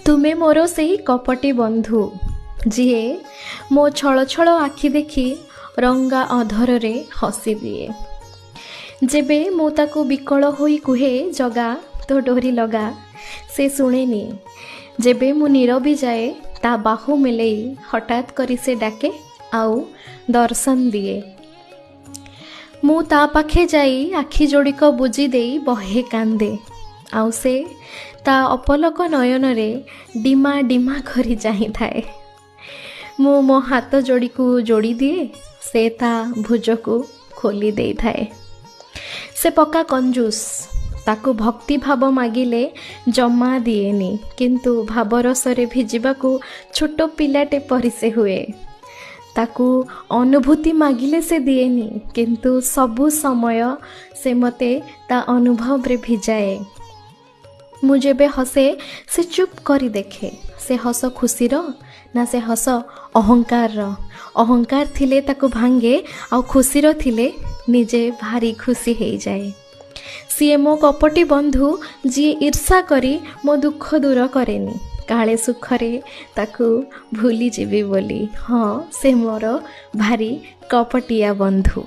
ତୁମେ ମୋର ସେହି କପଟି ବନ୍ଧୁ, ଯିଏ ମୋ ଛଳ ଛଳ ଆଖି ଦେଖି ରଙ୍ଗା ଅଧରରେ ହସି ଦିଏ। ଯେବେ ମୁଁ ତାକୁ ବିକଳ ହୋଇ କୁହେ ଜଗା ତୋ ଡୋରି ଲଗା, ସେ ଶୁଣେନି। ଯେବେ ମୁଁ ନୀରବି ଯାଏ ତା ବାହୁ ମେଲେଇ ହଠାତ୍ କରି ସେ ଡାକେ ଆଉ ଦର୍ଶନ ଦିଏ। ମୁଁ ତା ପାଖେ ଯାଇ ଆଖି ଯୋଡ଼ିକ ବୁଜି ଦେଇ ବହେ କାନ୍ଦେ, ଆଉ ସେ ତା ଅପଲକ ନୟନରେ ଡିମା ଡିମା କରି ଚାହିଁଥାଏ। ମୁଁ ମୋ ହାତ ଯୋଡ଼ିକୁ ଯୋଡ଼ି ଦିଏ, ସେ ତା ଭୁଜକୁ ଖୋଲି ଦେଇଥାଏ। ସେ ପକ୍କା କଞ୍ଜୁସ, ତାକୁ ଭକ୍ତି ଭାବ ମାଗିଲେ ଜମା ଦିଏନି, କିନ୍ତୁ ଭାବରସରେ ଭିଜିବାକୁ ଛୋଟ ପିଲାଟେ ପରି ସେ ହୁଏ। ତାକୁ ଅନୁଭୂତି ମାଗିଲେ ସେ ଦିଏନି, କିନ୍ତୁ ସବୁ ସମୟ ସେ ମୋତେ ତା ଅନୁଭବରେ ଭିଜାଏ। ମୁଁ ଯେବେ ହସେ ସେ ଚୁପ୍ କରି ଦେଖେ। ସେ ହସ ଖୁସିର ନା ସେ ହସ ଅହଙ୍କାରର? ଅହଙ୍କାର ଥିଲେ ତାକୁ ଭାଙ୍ଗେ, ଆଉ ଖୁସିର ଥିଲେ ନିଜେ ଭାରି ଖୁସି ହେଇଯାଏ। ସିଏ ମୋ କପଟି ବନ୍ଧୁ, ଯିଏ ଈର୍ଷା କରି ମୋ ଦୁଃଖ ଦୂର କରେନି, କାଳେ ସୁଖରେ ତାକୁ ଭୁଲିଯିବି ବୋଲି। ହଁ, ସେ ମୋର ଭାରି କପଟିଆ ବନ୍ଧୁ।